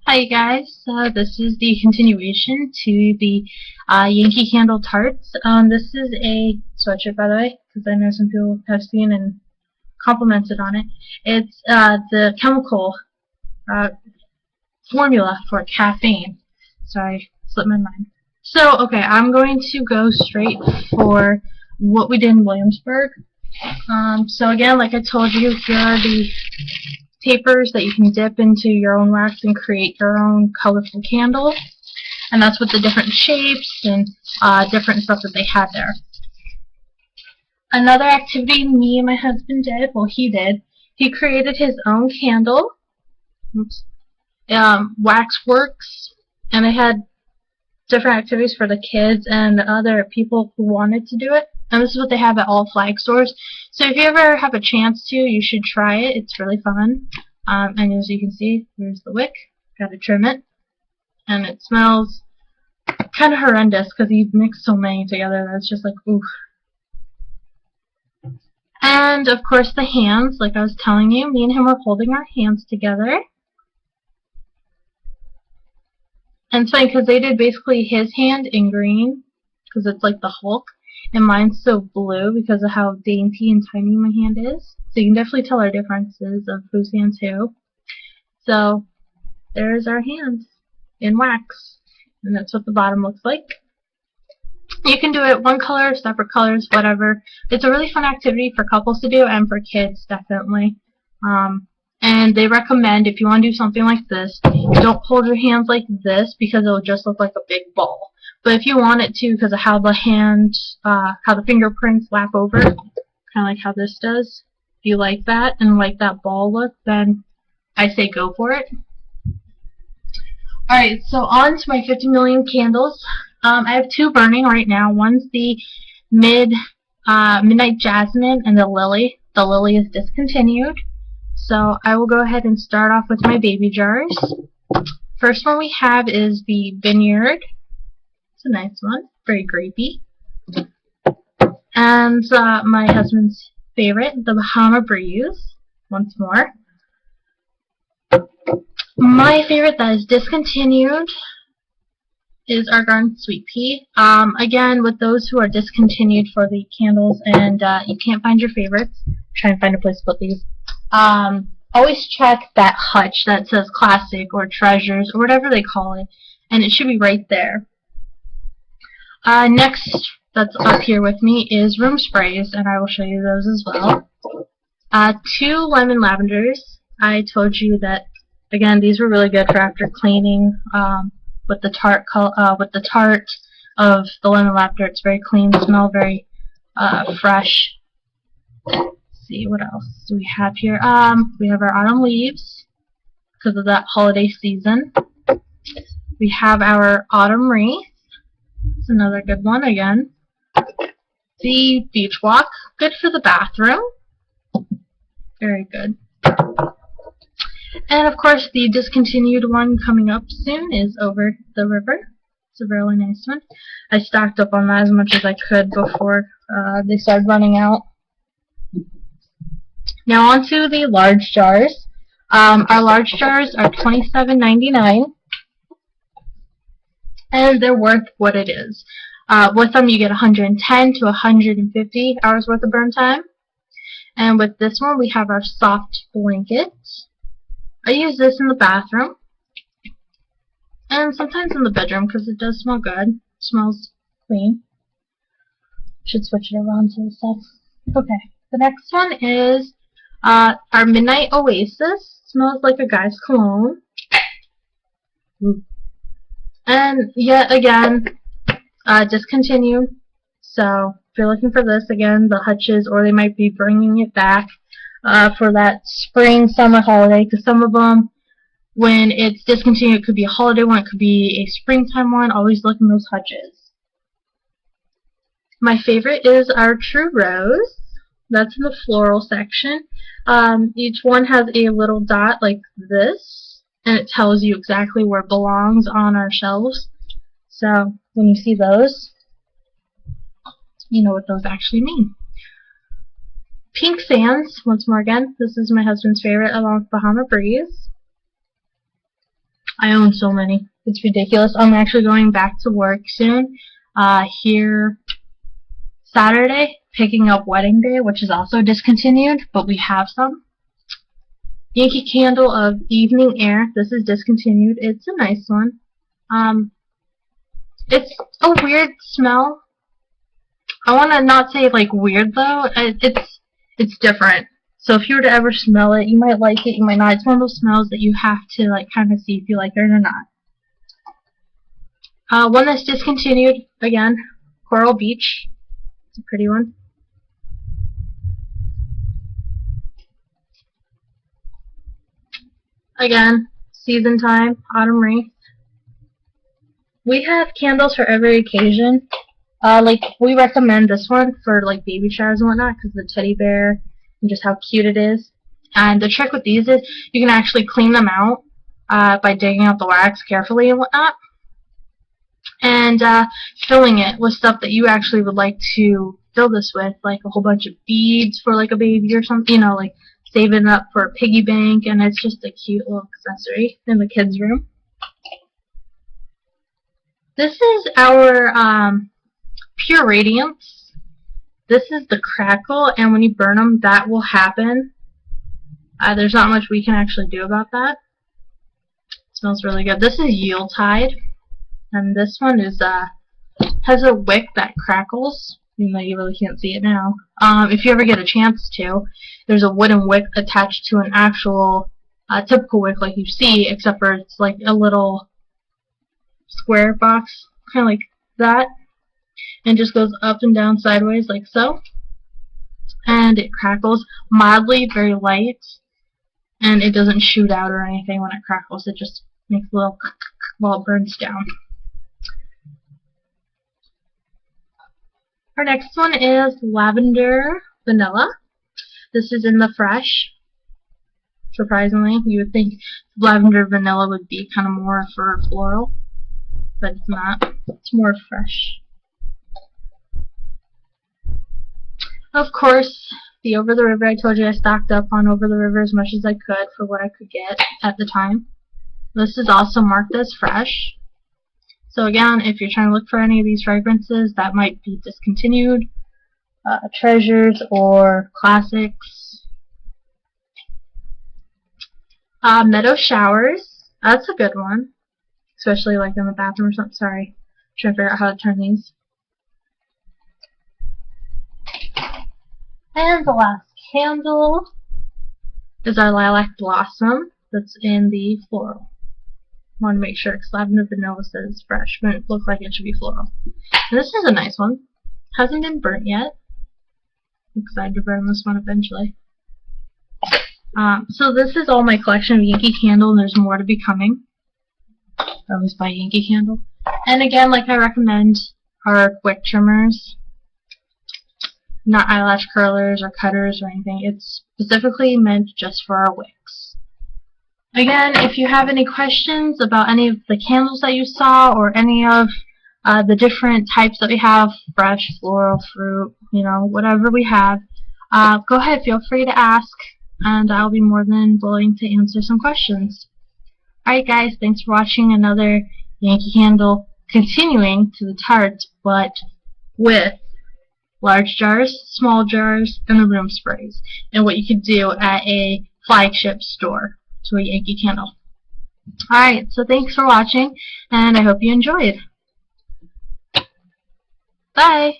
Hi guys, this is the continuation to the Yankee Candle Tarts. This is a sweatshirt, by the way, because I know some people have seen and complimented on it. It's the chemical uh, formula for caffeine. Sorry, slipped my mind. So, okay, I'm going to go straight for what we did in Williamsburg. So again, like I told you, here are the papers that you can dip into your own wax and create your own colorful candles. And that's with the different shapes and different stuff that they had there. Another activity me and my husband did, well he did, he created his own candle, waxworks, and they had different activities for the kids and other people who wanted to do it. And this is what they have at all flag stores. So if you ever have a chance to, you should try it. It's really fun. And as you can see, here's the wick. Got to trim it. And it smells kind of horrendous because he mixed so many together that it's just like, oof. And of course the hands, like I was telling you, me and him were holding our hands together. And it's funny because they did basically his hand in green because it's like the Hulk, and mine's so blue because of how dainty and tiny my hand is. So you can definitely tell our differences of whose hand's who. So there's our hands in wax, and that's what the bottom looks like. You can do it one color, separate colors, whatever. It's a really fun activity for couples to do and for kids, definitely. And they recommend if you want to do something like this, don't hold your hands like this because it'll just look like a big ball. But if you want it to, because of how the hands, how the fingerprints lap over, kind of like how this does, if you like that and like that ball look, then I say go for it. Alright, so on to my 50 million candles. I have two burning right now. One's the Midnight Jasmine and the Lily. The Lily is discontinued. So I will go ahead and start off with my baby jars. First one we have is the Vineyard. It's a nice one, very grapey. And my husband's favorite, the Bahama Breeze, once more. My favorite that is discontinued is our Garden Sweet Pea. Again, with those who are discontinued for the candles and you can't find your favorites, try and find a place to put these. Always check that hutch that says classic or treasures or whatever they call it, and it should be right there. Next that's up here with me is room sprays, and I will show you those as well. Two lemon lavenders. I told you that, again, these were really good for after cleaning with the tart of the lemon lavender. It's very clean, smell very fresh. See what else do we have here. We have our autumn leaves because of that holiday season. We have our autumn wreath. It's another good one again. The beach walk, good for the bathroom. Very good. And of course the discontinued one coming up soon is Over the River. It's a really nice one. I stocked up on that as much as I could before they started running out. Now on to the large jars. Our large jars are $27.99, and they're worth what it is. With them you get 110 to 150 hours worth of burn time. And with this one we have our soft blanket. I use this in the bathroom and sometimes in the bedroom because it does smell good. It smells clean. Should switch it around to the side. Okay, the next one is our Midnight Oasis. Smells like a guy's cologne. And yet again, discontinued. So if you're looking for this, again, the hutches, or they might be bringing it back for that spring, summer holiday. Because some of them, when it's discontinued, it could be a holiday one, it could be a springtime one. Always look in those hutches. My favorite is our True Rose. That's in the floral section. Each one has a little dot like this, and it tells you exactly where it belongs on our shelves. So when you see those, you know what those actually mean. Pink Sands, once more again, this is my husband's favorite along with Bahama Breeze. I own so many. It's ridiculous. I'm actually going back to work soon. Here Saturday, picking up Wedding Day, which is also discontinued, but we have some. Yankee Candle of Evening Air. This is discontinued. It's a nice one. It's a weird smell. I want to not say like weird though. It's different. So if you were to ever smell it, you might like it, you might not. It's one of those smells that you have to like kind of see if you like it or not. One that's discontinued again, Coral Beach. It's a pretty one. Again, season time, autumn wreath. We have candles for every occasion. Like we recommend this one for like baby showers and whatnot because the teddy bear and just how cute it is. And the trick with these is you can actually clean them out by digging out the wax carefully and whatnot, and filling it with stuff that you actually would like to fill this with, like a whole bunch of beads for like a baby or something, you know, like saving up for a piggy bank, and it's just a cute little accessory in the kids' room. This is our Pure Radiance. This is the crackle, and when you burn them, that will happen. There's not much we can actually do about that. It smells really good. This is Yuletide, and this one is has a wick that crackles, even though you really can't see it now. If you ever get a chance to, there's a wooden wick attached to an actual typical wick like you see, except for it's like a little square box, kind of like that, and just goes up and down sideways like so, and it crackles mildly, very light, and it doesn't shoot out or anything when it crackles. It just makes a little while it burns down. Our next one is Lavender Vanilla. This is in the fresh. Surprisingly, you would think Lavender Vanilla would be kind of more for floral, but it's not. It's more fresh. Of course, the Over the River. I told you I stocked up on Over the River as much as I could for what I could get at the time. This is also marked as fresh. So again, if you're trying to look for any of these fragrances that might be discontinued, treasures or classics. Meadow Showers. That's a good one, especially like in the bathroom or something. Sorry, I'm trying to figure out how to turn these. And the last candle is our Lilac Blossom that's in the floral. I want to make sure because Lavender Vanilla says fresh, but it looks like it should be floral. And this is a nice one. Hasn't been burnt yet. I'm excited to burn this one eventually. So this is all my collection of Yankee Candle, and there's more to be coming. I always buy Yankee Candle. And again, like I recommend, are wick trimmers. Not eyelash curlers or cutters or anything. It's specifically meant just for our wicks. Again, if you have any questions about any of the candles that you saw or any of the different types that we have, fresh, floral, fruit, you know, whatever we have, go ahead, feel free to ask, and I'll be more than willing to answer some questions. Alright guys, thanks for watching another Yankee Candle, continuing to the tart, but with large jars, small jars, and the room sprays, and what you could do at a flagship store to a Yankee Candle. Alright, so thanks for watching, and I hope you enjoyed. Bye!